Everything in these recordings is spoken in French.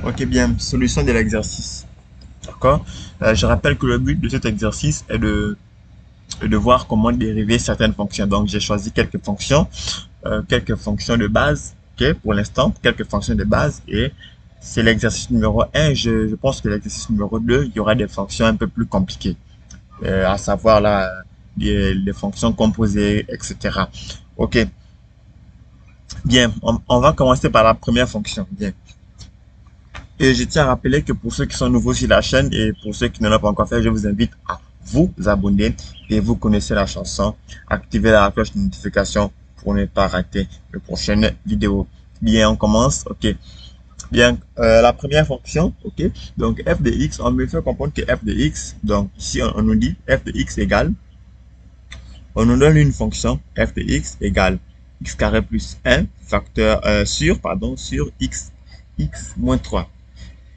Ok, bien, solution de l'exercice. D'accord? Je rappelle que le but de cet exercice est de voir comment dériver certaines fonctions. Donc, j'ai choisi quelques fonctions de base, ok, pour l'instant, quelques fonctions de base. Et c'est l'exercice numéro un. Je pense que l'exercice numéro 2, il y aura des fonctions un peu plus compliquées, à savoir là, les fonctions composées, etc. Ok, bien, on va commencer par la première fonction. Bien. Et je tiens à rappeler que pour ceux qui sont nouveaux sur la chaîne et pour ceux qui ne l'ont pas encore fait, je vous invite à vous abonner et vous connaissez la chanson. Activez la cloche de notification pour ne pas rater les prochaines vidéos. Bien, on commence. Ok. Bien, la première fonction, ok. Donc, f de x, on me fait comprendre que f de x, donc ici on nous dit f de x égale, on nous donne une fonction f de x égale x carré plus 1 facteur sur x moins 3.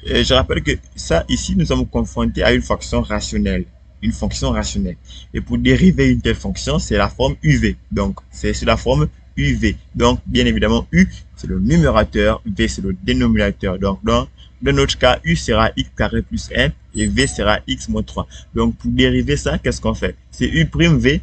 Et je rappelle que ça, ici, nous sommes confrontés à une fonction rationnelle. Une fonction rationnelle. Et pour dériver une telle fonction, c'est la forme UV. Donc, c'est sur la forme UV. Donc, bien évidemment, U, c'est le numérateur, V, c'est le dénominateur. Donc, dans notre cas, U sera x carré plus 1 et V sera x moins 3. Donc, pour dériver ça, qu'est-ce qu'on fait? C'est U prime V.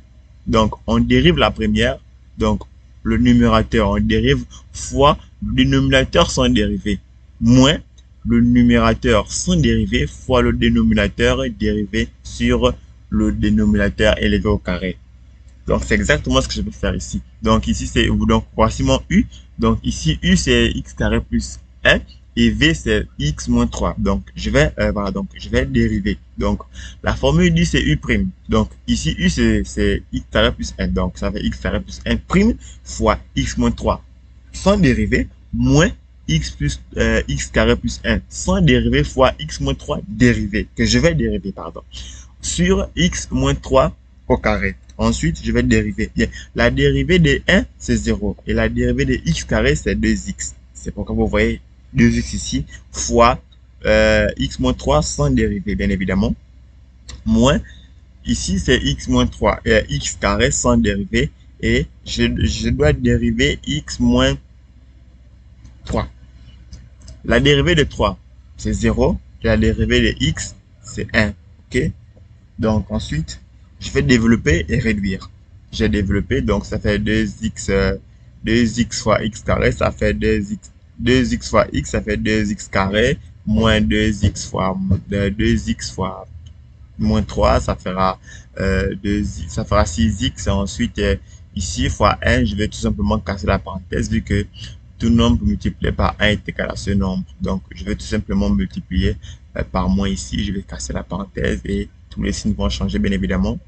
Donc, on dérive la première. Donc, le numérateur, on dérive fois le dénominateur sans dérivé. Moins le numérateur sans dérivé fois le dénominateur dérivé sur le dénominateur élevé au carré. Donc, c'est exactement ce que je vais faire ici. Donc, ici, donc, voici mon U. Donc, ici, U, c'est x carré plus 1 et V, c'est x moins 3. Donc, voilà, donc, je vais dériver. Donc, la formule dit c'est U prime. Donc, ici, U, c'est x carré plus 1. Donc, ça fait x carré plus 1 prime fois x moins 3 sans dérivé moins x carré plus 1 sans dérivé fois x moins 3 dérivé, que je vais dériver, pardon, sur x moins 3 au carré. Ensuite, je vais dériver. Bien, la dérivée de 1, c'est 0. Et la dérivée de x carré, c'est 2x. C'est pourquoi vous voyez 2x ici, fois x moins 3 sans dérivé, bien évidemment. Moins, ici, c'est x moins 3 et x carré sans dérivé. Et je dois dériver x moins 3. La dérivée de 3, c'est 0. Et la dérivée de x, c'est 1. Ok? Donc, ensuite, je vais développer et réduire. J'ai développé, donc ça fait 2x fois x carré, ça fait 2x fois x, ça fait 2x carré, moins 2x fois moins 3, ça fera 6x. Et ensuite, ici, fois 1, je vais tout simplement casser la parenthèse vu que tout nombre multiplié par 1 est égal à ce nombre. Donc, je vais tout simplement multiplier par moins ici. Je vais casser la parenthèse et tous les signes vont changer, bien évidemment.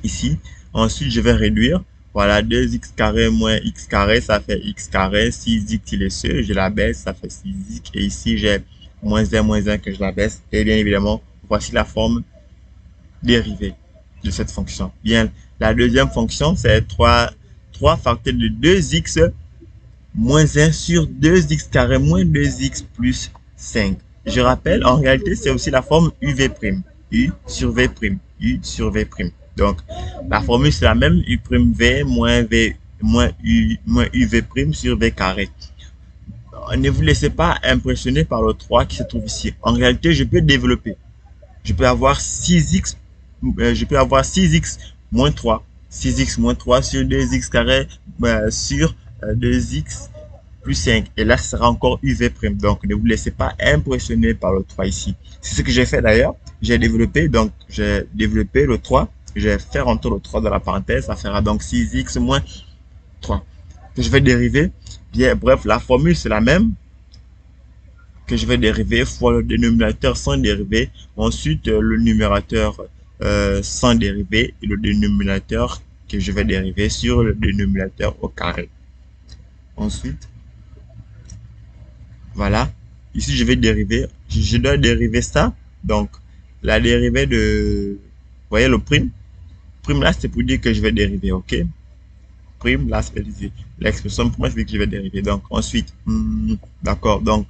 Ici. Ensuite, je vais réduire. Voilà, 2x carré moins x carré, ça fait x carré. 6x, il est seul. Je l'abaisse, ça fait 6x. Et ici, j'ai moins 1 que je l'abaisse. Et bien évidemment, voici la forme dérivée de cette fonction. Bien, la deuxième fonction, c'est 3 facteurs de 2x moins 1 sur 2x carré moins 2x plus 5. Je rappelle, en réalité, c'est aussi la forme UV'. U sur V'. U sur V'. Donc, la formule, c'est la même. U prime V moins V moins UV' sur V carré. Ne vous laissez pas impressionner par le 3 qui se trouve ici. En réalité, je peux développer. Je peux avoir 6x, moins 3. 6x moins 3 sur 2x carré sur 2x plus 5. Et là, ce sera encore UV'. Donc, ne vous laissez pas impressionner par le 3 ici. C'est ce que j'ai fait d'ailleurs. J'ai développé le 3. Je vais faire entrer le 3 dans la parenthèse. Ça fera donc 6x moins 3. Que je vais dériver. Bien, bref, la formule, c'est la même. Que je vais dériver fois le dénominateur sans dérivé. Ensuite, le numérateur sans dérivé et le dénominateur que je vais dériver sur le dénominateur au carré. Ensuite, voilà. Ici, je vais dériver. Je dois dériver ça. Donc, la dérivée de... Vous voyez le prime? Prime là, c'est pour dire que je vais dériver, ok? Prime là, c'est l'expression pour moi, c'est que je vais dériver. Donc, ensuite, d'accord. Donc,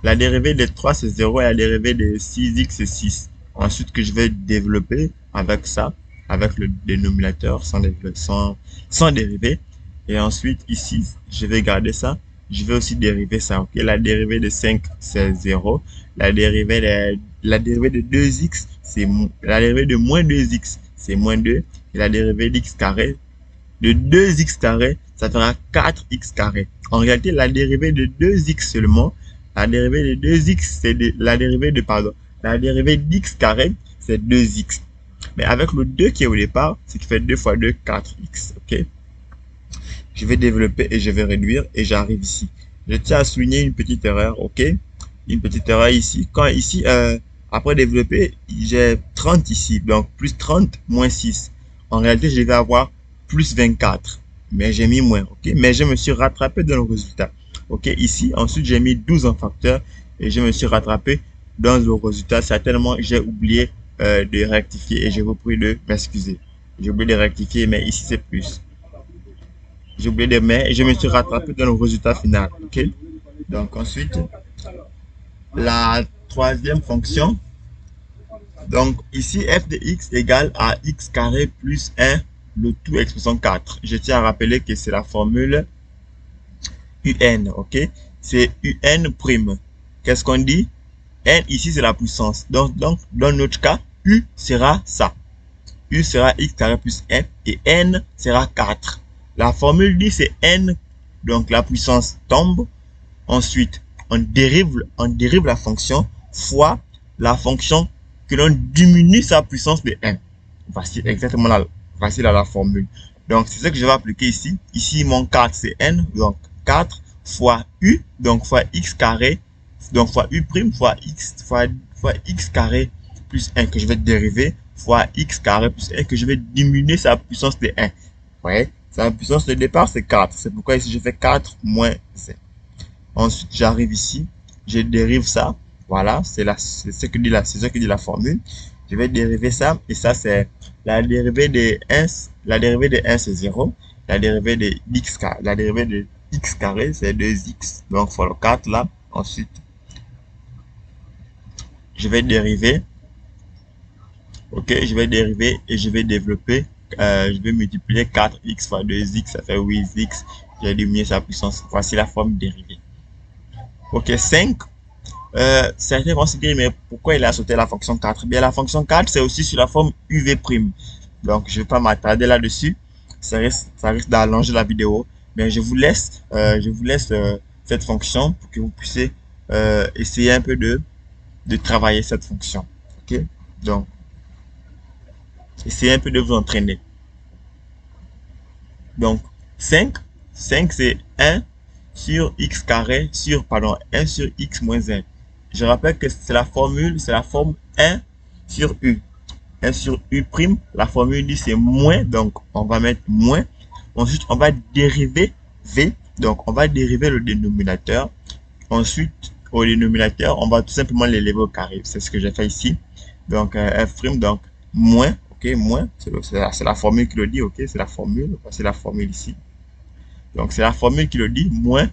la dérivée de 3, c'est 0 et la dérivée de 6x, c'est 6. Ensuite, que je vais développer avec ça, avec le dénominateur sans dérivé. Et ensuite, ici, je vais garder ça. je vais aussi dériver ça, ok? La dérivée de 5, c'est 0. La dérivée de 2x, c'est la dérivée de moins 2x, c'est moins 2. Et la dérivée d'x carré, de 2x carré, ça fera 4x carré. En réalité, la dérivée de 2x seulement, la dérivée de 2x, c'est la dérivée de, pardon, la dérivée d'x carré, c'est 2x. Mais avec le 2 qui est au départ, ce qui fait 2 fois 2, 4x, ok? Je vais développer et je vais réduire et j'arrive ici. Je tiens à souligner une petite erreur, ok? Une petite erreur ici. Quand ici, après développer, j'ai 30 ici, donc plus 30, moins 6. En réalité, je vais avoir plus 24, mais j'ai mis moins, ok? Mais je me suis rattrapé dans le résultat, ok? Ici, ensuite, j'ai mis 12 en facteur et je me suis rattrapé dans le résultat. Certainement, j'ai oublié de rectifier et je vous prie de m'excuser. J'ai oublié de rectifier, mais ici, c'est plus. J'ai oublié de mais et je me suis rattrapé dans le résultat final, ok? Donc, ensuite, la troisième fonction. Donc, ici, f de x égale à x carré plus 1, le tout expression 4. Je tiens à rappeler que c'est la formule un, ok? C'est un prime. Qu'est-ce qu'on dit? N ici, c'est la puissance. Donc, dans notre cas, u sera ça. U sera x carré plus 1 et n sera 4. La formule dit c'est n, donc la puissance tombe. Ensuite, on dérive la fonction fois la fonction que l'on diminue sa puissance de 1. Voici exactement la formule. Donc, c'est ce que je vais appliquer ici. Ici, mon 4, c'est n, donc 4 fois u, donc fois x carré, donc fois u prime fois x carré plus 1 que je vais dériver, fois x carré plus 1 que je vais diminuer sa puissance de 1. Vous voyez, sa puissance de départ, c'est 4. C'est pourquoi ici, je fais 4 moins 5. Ensuite, j'arrive ici, je dérive ça. Voilà, c'est ce que dit la formule. Je vais dériver ça, et ça, c'est la dérivée de 1. La dérivée de 1, c'est 0. La dérivée de x carré, c'est 2x. Donc, il faut le 4 là. Ensuite, je vais dériver. Ok, je vais dériver et je vais développer. Je vais multiplier 4x fois 2x, ça fait 8x. J'ai diminué sa puissance. Voici la forme dérivée. Ok, 5. Certains vont se dire, mais pourquoi il a sauté la fonction 4? Bien, la fonction 4, c'est aussi sur la forme UV'. Donc, je ne vais pas m'attarder là-dessus. Ça risque d'allonger la vidéo. Mais je vous laisse cette fonction pour que vous puissiez essayer un peu de travailler cette fonction. Ok? Donc, essayez un peu de vous entraîner. Donc, 5 c'est 1 sur x carré sur, 1 sur x moins 1. Je rappelle que c'est la forme 1 sur u. 1 sur u prime, la formule dit c'est moins, donc on va mettre moins. Ensuite, on va dériver v, donc on va dériver le dénominateur. Ensuite, au dénominateur, on va tout simplement l'élever au carré. C'est ce que j'ai fait ici. Donc, f prime, donc moins, ok, moins, c'est la formule qui le dit, ok, c'est la formule ici. Donc, c'est la formule qui le dit, moins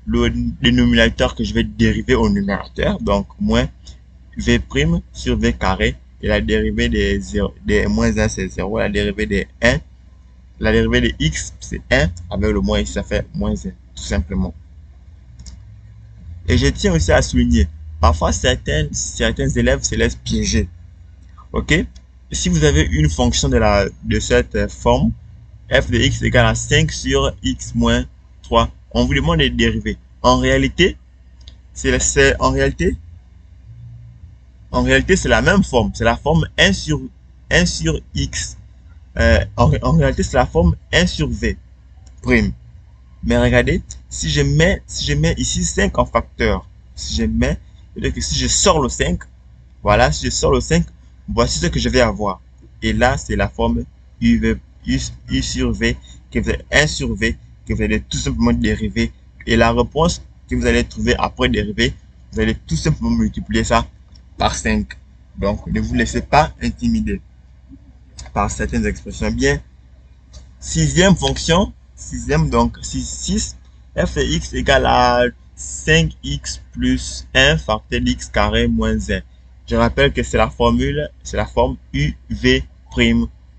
le dénominateur que je vais dériver au numérateur, donc moins v' sur v carré, et la dérivée des moins 1, c'est 0, la dérivée des 1, la dérivée de x, c'est 1, avec le moins ici, ça fait moins 1, tout simplement. Et je tiens aussi à souligner, parfois certains élèves se laissent piéger, ok? Si vous avez une fonction de cette forme, f de x égale à 5 sur x moins 3. On vous demande de dériver. En réalité, c'est la même forme. C'est la forme 1 sur x. En réalité, c'est la forme 1 sur v prime. Mais regardez, si je mets ici 5 en facteur, c'est-à-dire que si je sors le 5, voilà, si je sors le 5, voici ce que je vais avoir. Et là, c'est la forme u sur v, que vous avez 1 sur v, que vous allez tout simplement dériver. Et la réponse que vous allez trouver après dériver, vous allez tout simplement multiplier ça par 5. Donc, ne vous laissez pas intimider par certaines expressions. Bien, sixième fonction, donc 6, f de x égale à 5x plus 1 facteur d'x carré moins 1. Je rappelle que c'est la forme UV'.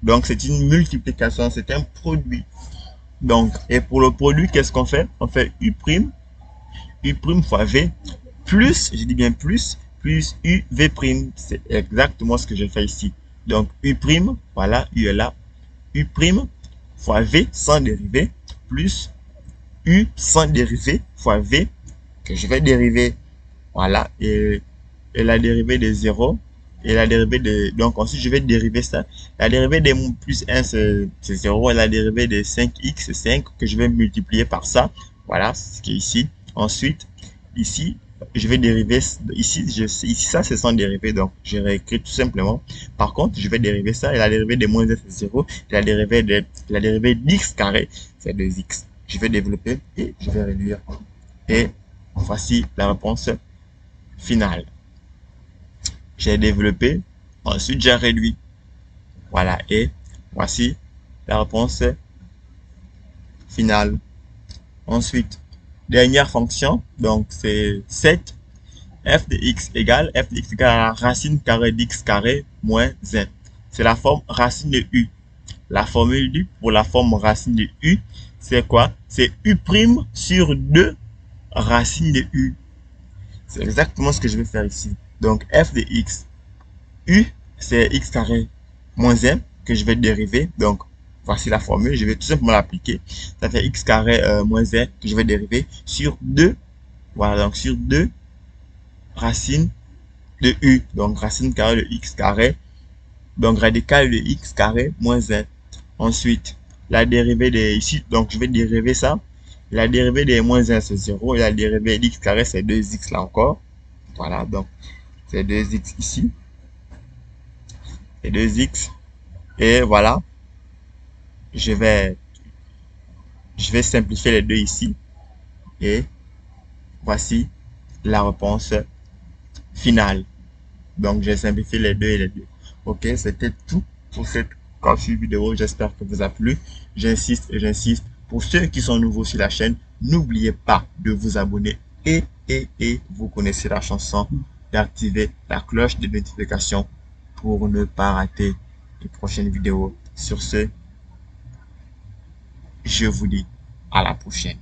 Donc, c'est une multiplication, c'est un produit. Donc, et pour le produit, qu'est-ce qu'on fait? On fait U', U' fois V plus, je dis bien plus UV'. C'est exactement ce que je fais ici. Donc U', voilà, U est là. U' fois V sans dérivée plus U sans dérivée fois V que je vais dériver. Voilà. Et la dérivée de 0. Et la dérivée de... Donc ensuite, je vais dériver ça. La dérivée de plus 1, c'est 0. Et la dérivée de 5x, c'est 5 que je vais multiplier par ça. Voilà, ce qui est ici. Ensuite, ici, je vais dériver. Ici, ici ça, c'est sans dérivée. Donc, je réécris tout simplement. Par contre, je vais dériver ça. Et la dérivée de moins 1, c'est 0. Et la dérivée d'x carré, c'est 2x. Je vais développer et je vais réduire. Et voici la réponse finale. J'ai développé, ensuite j'ai réduit. Voilà, et voici la réponse finale. Ensuite, dernière fonction, donc c'est 7. F de x égale à la racine carrée d'x carré moins 1. C'est la forme racine de u. La formule du pour la forme racine de u, c'est quoi? C'est u' sur 2 racine de u. C'est exactement ce que je vais faire ici. Donc f de x, u, c'est x carré moins 1 que je vais dériver. Donc, voici la formule. Je vais tout simplement l'appliquer. Ça fait x carré moins 1 que je vais dériver sur 2. Voilà, donc sur 2 racine de u. Donc, racine carrée de x carré. Donc, radical de x carré moins 1. Ensuite, la dérivée de ici. Donc, je vais dériver ça. La dérivée de moins 1, c'est 0. Et la dérivée d'x carré, c'est 2x là encore. Voilà, donc, c'est 2x ici. Et 2x. Et voilà, je vais simplifier les deux ici. Et voici la réponse finale. Donc, j'ai simplifié les deux et les deux. Ok, c'était tout pour cette capsule vidéo. J'espère que vous a plu. J'insiste et j'insiste. Pour ceux qui sont nouveaux sur la chaîne, n'oubliez pas de vous abonner et vous connaissez la chanson, d'activer la cloche de notification pour ne pas rater les prochaines vidéos. Sur ce, je vous dis à la prochaine.